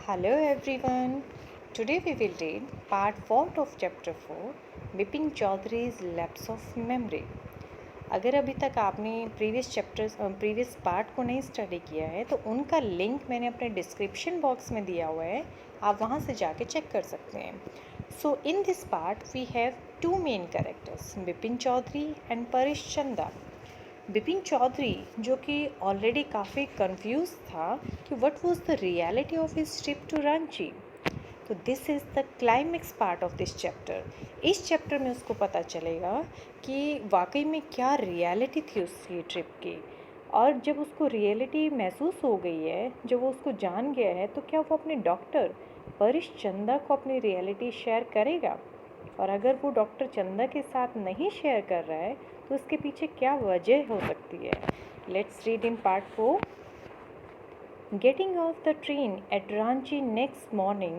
Hello everyone. Today we will read part 4 of chapter 4 Bipin चौधरी's Lapse of Memory. अगर अभी तक आपने प्रीवियस पार्ट को नहीं स्टडी किया है तो उनका लिंक मैंने अपने डिस्क्रिप्शन बॉक्स में दिया हुआ है, आप वहाँ से जाके चेक कर सकते हैं. So in this part we have two main characters, Bipin Chaudhary and Paresh Chanda. Bipin Chaudhary जो कि ऑलरेडी काफ़ी कंफ्यूज था कि what was the reality of his trip to Ranchi. तो this is the climax part of this chapter. इस चैप्टर में उसको पता चलेगा कि वाकई में क्या रियलिटी थी उसकी ट्रिप की. और जब उसको रियलिटी महसूस हो गई है, जब वो उसको जान गया है, तो क्या वो अपने डॉक्टर परेश चंदा को अपनी रियलिटी शेयर करेगा. और अगर वो डॉक्टर चंदा के साथ नहीं शेयर कर रहा है तो उसके पीछे क्या वजह हो सकती है. Let's read in part 4. Getting off the train at Ranchi next morning,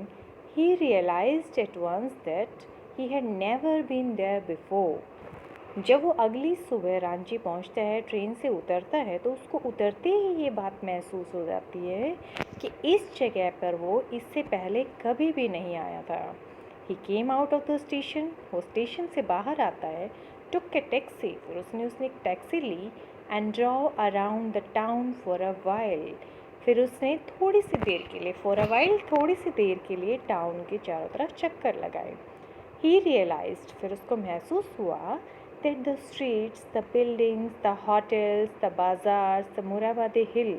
he realized at once that he had never been there before. जब वो अगली सुबह रांची पहुंचता है, ट्रेन से उतरता है, तो उसको उतरते ही ये बात महसूस हो जाती है कि इस जगह पर वो इससे पहले कभी भी नहीं आया था. He came out of the station, वो स्टेशन से बाहर आता है, took a taxi, फिर उसने एक टैक्सी ली, and drove around the town for a while. फिर उसने थोड़ी सी देर के लिए टाउन के चारों तरफ चक्कर लगाए. He realized, फिर उसको महसूस हुआ that the streets, the buildings, the hotels, the bazaars, the Murabadi hill,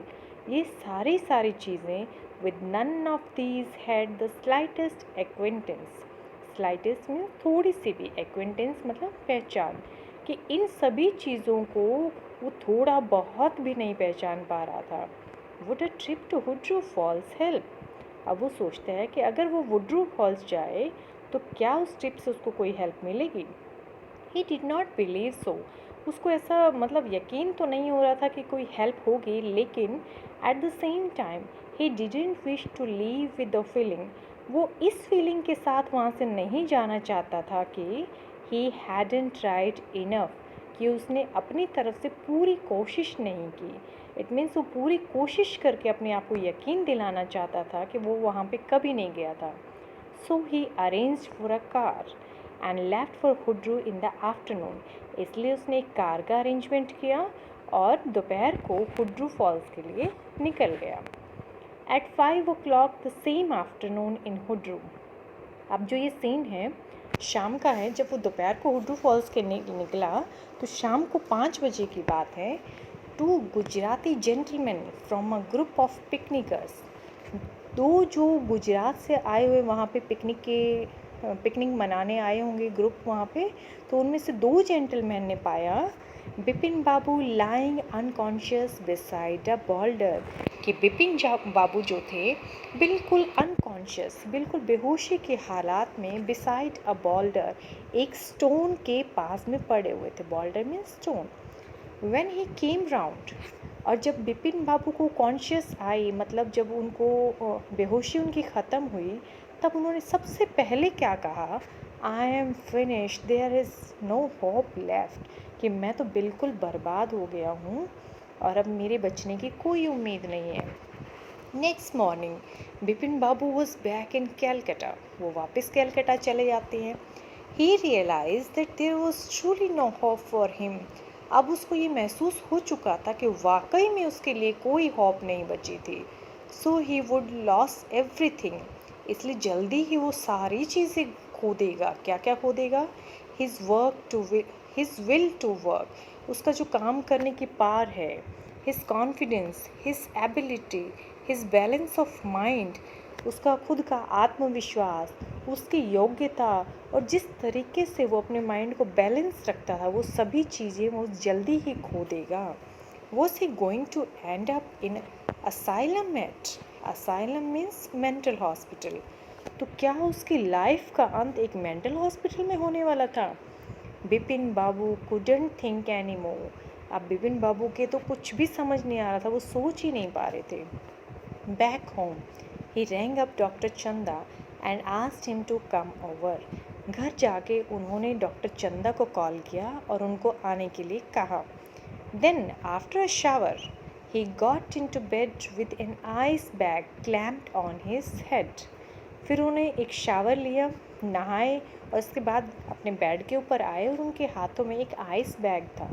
ये सारी चीज़ें with none of these had the slightest acquaintance. Slightest में थोड़ी सी भी, एक्वेंटेंस मतलब पहचान, कि इन सभी चीज़ों को वो थोड़ा बहुत भी नहीं पहचान पा रहा था. Would a trip to Hundru falls help. अब वो सोचता है कि अगर वो वुड्रू फॉल्स जाए तो क्या उस ट्रिप से उसको कोई हेल्प मिलेगी. He did not believe so. उसको ऐसा मतलब यकीन तो नहीं हो रहा था कि कोई हेल्प होगी, लेकिन at the same time he didn't wish to leave with the feeling. वो इस फीलिंग के साथ वहाँ से नहीं जाना चाहता था कि ही हैडंट ट्राइड इनफ, कि उसने अपनी तरफ से पूरी कोशिश नहीं की. इट मीन्स वो पूरी कोशिश करके अपने आप को यकीन दिलाना चाहता था कि वो वहाँ पे कभी नहीं गया था. So he arranged for a car and left for Hundru in the afternoon. इसलिए उसने एक कार का अरेंजमेंट किया और दोपहर को हुड्रू फॉल्स के लिए निकल गया. At 5 o'clock the same afternoon in हुड्रू. अब जो ये सीन है शाम का है, जब वो दोपहर को हुड्रू फॉल्स के निकला तो शाम को 5 बजे की बात है. Two Gujarati gentleman from a group of picnickers. दो जो गुजरात से आए हुए वहाँ पे पिकनिक मनाने आए होंगे ग्रुप वहाँ पे, तो उनमें से 2 जेंटलमैन ने पाया Bipin Babu lying unconscious beside a boulder, कि बिपिन बाबू जो थे बिल्कुल अनकॉन्शियस, बिल्कुल बेहोशी के हालात में बिसाइड अ बोल्डर, एक स्टोन के पास में पड़े हुए थे. Boulder mean stone. When he came round, और जब बिपिन बाबू को कॉन्शियस आई, मतलब जब उनको बेहोशी उनकी ख़त्म हुई, तब उन्होंने सबसे पहले क्या कहा, I am finish, there is no hope left, कि मैं तो बिल्कुल बर्बाद हो गया हूँ और अब मेरे बचने की कोई उम्मीद नहीं है. Next morning Bipin Babu was back in Calcutta. वो वापस कैलकटा चले जाते हैं. He realize that there was truly no hope for him. अब उसको ये महसूस हो चुका था कि वाकई में उसके लिए कोई होप नहीं बची थी. सो ही वुड लॉस एवरीथिंग. इसलिए जल्दी ही वो सारी चीज़ें खो देगा. क्या क्या खो देगा. हिज विल टू वर्क, उसका जो काम करने की पार है, his confidence, his ability, his balance of mind, उसका खुद का आत्मविश्वास, उसकी योग्यता, और जिस तरीके से वो अपने माइंड को बैलेंस रखता था, वो सभी चीज़ें वो जल्दी ही खो देगा. Was he going to end up in asylum at. Asylum means mental hospital. तो क्या उसकी लाइफ का अंत एक मेंटल हॉस्पिटल में होने वाला था. बिपिन बाबू कुडंट थिंक एनी मोर. अब बिपिन बाबू के तो कुछ भी समझ नहीं आ रहा था, वो सोच ही नहीं पा रहे थे. Back home he rang up doctor Chanda and asked him to come over. घर जाके उन्होंने डॉक्टर चंदा को कॉल किया और उनको आने के लिए कहा. Then after a shower He got into bed with an ice bag clamped on his head. फिर उन्हें एक शावर लिया, नहाए और उसके बाद अपने बेड के ऊपर आए और उनके हाथों में एक आइस बैग था,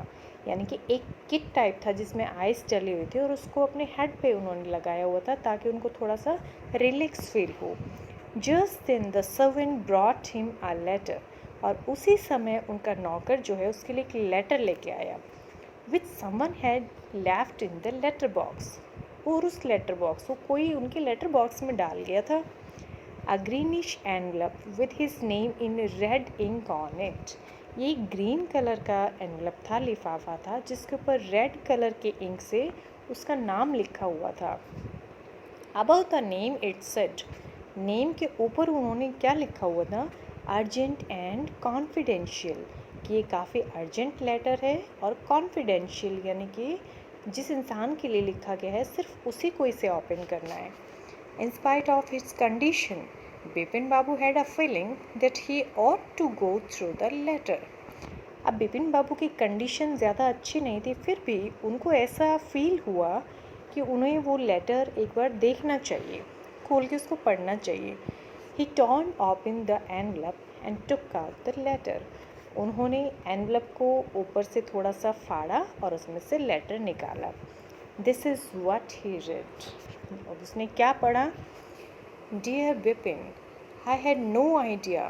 यानी कि एक किट टाइप था जिसमें आइस डली हुई थी और उसको अपने हेड पे उन्होंने लगाया हुआ था ताकि उनको थोड़ा सा रिलैक्स फील हो. Just then the servant brought him a letter. और उसी समय उनका नौकर जो है उसके लिए एक लेटर लेके आया. Which someone had left in the letter box. और उस लेटर बॉक्स को कोई उनके लेटर बॉक्स में डाल गया था. A greenish envelope with his name in red ink on it. ये ग्रीन कलर का एनवलप था, लिफाफा था जिसके ऊपर रेड कलर के इंक से उसका नाम लिखा हुआ था. Above the name it said. Name के ऊपर उन्होंने क्या लिखा हुआ था? अर्जेंट एंड कॉन्फिडेंशियल, कि ये काफ़ी अर्जेंट लेटर है और कॉन्फिडेंशियल यानी कि जिस इंसान के लिए लिखा गया है सिर्फ उसी को इसे ओपन करना है. In spite of his condition, Bipin Babu had a feeling that he ought to go through the letter. अब बिपिन बाबू की कंडीशन ज़्यादा अच्छी नहीं थी, फिर भी उनको ऐसा फील हुआ कि उन्हें वो लेटर एक बार देखना चाहिए, खोल के उसको पढ़ना चाहिए. He torn open the envelope and took out the letter. उन्होंने एनवलप को ऊपर से थोड़ा सा फाड़ा और उसमें से लेटर निकाला. This is what he read. और उसने क्या पढ़ा? Dear Bipin, I had no idea.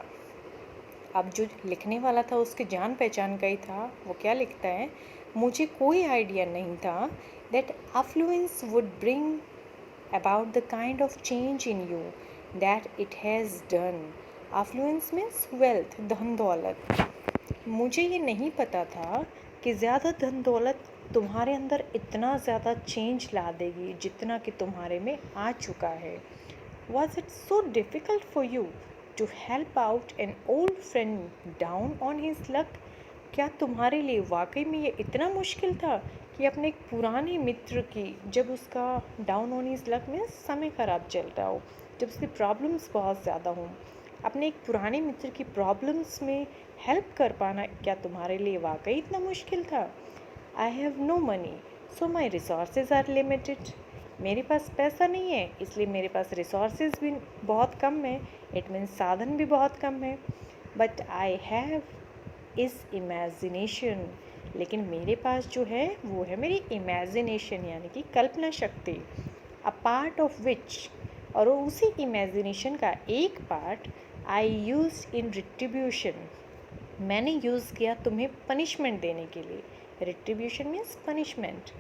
अब जो लिखने वाला था उसके जान पहचान का ही था. वो क्या लिखता है? मुझे कोई आइडिया नहीं था that affluence would bring about the kind of change in you that it has done. Affluence means wealth, धन दौलत. मुझे ये नहीं पता था कि ज़्यादा धन दौलत तुम्हारे अंदर इतना ज़्यादा चेंज ला देगी जितना कि तुम्हारे में आ चुका है. Was it so difficult for you to help out an old friend down on his luck? क्या तुम्हारे लिए वाकई में ये इतना मुश्किल था कि अपने एक पुराने मित्र की, जब उसका डाउन ऑन हिज लक में समय ख़राब चल रहा हो, जब उसकी प्रॉब्लम्स बहुत ज़्यादा हों, अपने एक पुराने मित्र की प्रॉब्लम्स में हेल्प कर पाना क्या तुम्हारे लिए वाकई इतना मुश्किल था? I have no money so my resources are limited. मेरे पास पैसा नहीं है इसलिए मेरे पास रिसोर्सेज भी बहुत कम है. इट मीन्स साधन भी बहुत कम है. But I have is imagination. लेकिन मेरे पास जो है वो है मेरी इमेजिनेशन यानी कि कल्पना शक्ति. अ पार्ट ऑफ विच, और उसी इमेजिनेशन का एक part I use in retribution, मैंने यूज़ किया तुम्हें पनिशमेंट देने के लिए. Retribution means punishment.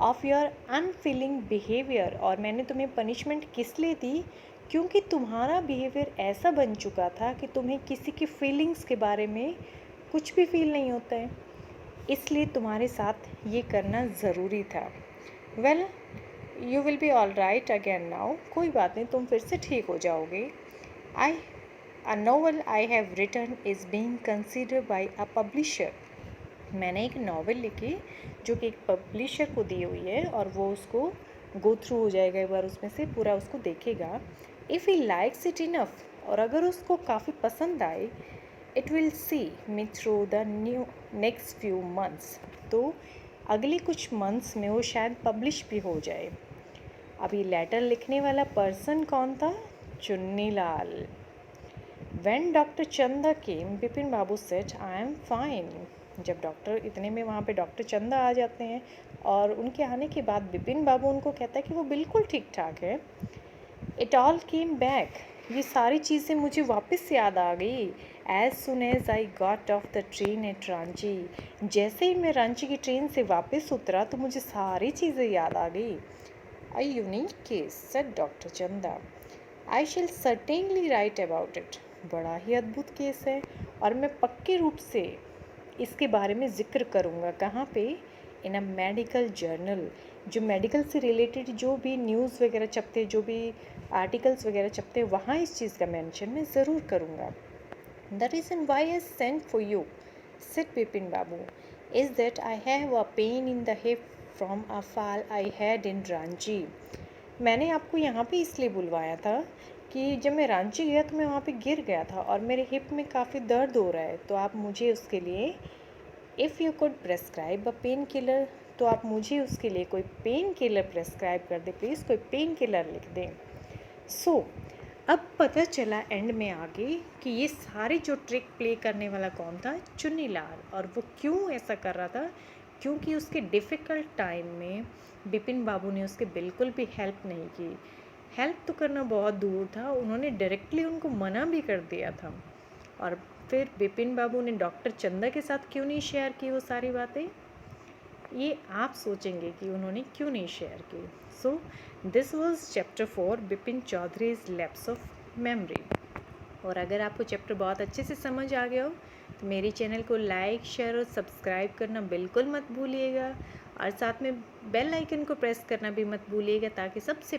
Of your unfailing behaviour, और मैंने तुम्हें पनिशमेंट किस लिए दी? क्योंकि तुम्हारा बिहेवियर ऐसा बन चुका था कि तुम्हें किसी की फीलिंग्स के बारे में कुछ भी फील नहीं होता है, इसलिए तुम्हारे साथ ये करना ज़रूरी था. Well, you will be all right again now. कोई बात नहीं, तुम फिर से ठीक हो जाओगे. A novel I have written is being considered by a publisher. मैंने एक नावल लिखी जो कि एक पब्लिशर को दी हुई है और वो उसको गो थ्रू हो जाएगा, एक बार उसमें से पूरा उसको देखेगा. If he likes it enough, और अगर उसको काफ़ी पसंद आए, it will see me through the next few months. तो अगले कुछ मंथ्स में वो शायद पब्लिश भी हो जाए. अभी लेटर लिखने वाला पर्सन कौन था? चुन्नी लाल. व्हेन डॉक्टर चंदा केम, बिपिन बाबू सेड आई एम फाइन. जब डॉक्टर, इतने में वहाँ पे डॉक्टर चंदा आ जाते हैं और उनके आने के बाद बिपिन बाबू उनको कहता है कि वो बिल्कुल ठीक ठाक है. It all came back. ये सारी चीज़ें मुझे वापस याद आ गई. As soon as I got off the train at Ranchi. जैसे ही मैं रांची की ट्रेन से वापस उतरा तो मुझे सारी चीज़ें याद आ गई. A unique case, said doctor चंदा. आई शैल सर्टेनली राइट अबाउट इट. बड़ा ही अद्भुत केस है और मैं पक्के रूप से इसके बारे में ज़िक्र करूँगा. कहाँ पे? इन अ मेडिकल जर्नल. जो मेडिकल से रिलेटेड जो भी न्यूज़ वगैरह छपते, जो भी आर्टिकल्स वगैरह छपते, वहाँ इस चीज़ का मेंशन मैं ज़रूर करूँगा. The reason why I sent for you, said Bipin Babu, is that I have a pain in the hip from a fall I had in Ranchi. मैंने आपको यहाँ पे इसलिए बुलवाया था कि जब मैं रांची गया तो मैं वहाँ पे गिर गया था और मेरे हिप में काफ़ी दर्द हो रहा है, तो आप मुझे उसके लिए if you could prescribe a pain killer, तो आप मुझे उसके लिए कोई पेन किलर प्रेस्क्राइब कर दें प्लीज़, कोई पेन किलर लिख दें। सो अब पता चला एंड में आगे कि ये सारी जो ट्रिक प्ले करने वाला कौन था, चुन्नीलाल। और वो क्यों ऐसा कर रहा था, क्योंकि उसके डिफ़िकल्ट टाइम में बिपिन बाबू ने उसके बिल्कुल भी हेल्प नहीं की। हेल्प तो करना बहुत दूर था, उन्होंने डायरेक्टली उनको मना भी कर दिया था। और फिर बिपिन बाबू ने डॉक्टर चंदा के साथ क्यों नहीं शेयर की वो सारी बातें, ये आप सोचेंगे कि उन्होंने क्यों नहीं शेयर की। So this was chapter 4 Bipin Chowdhury's lapse of memory. और अगर आपको चैप्टर बहुत अच्छे से समझ आ गया हो तो मेरे चैनल को लाइक शेयर और सब्सक्राइब करना बिल्कुल मत भूलिएगा, और साथ में बेल आइकन को प्रेस करना भी मत भूलिएगा, ताकि सबसे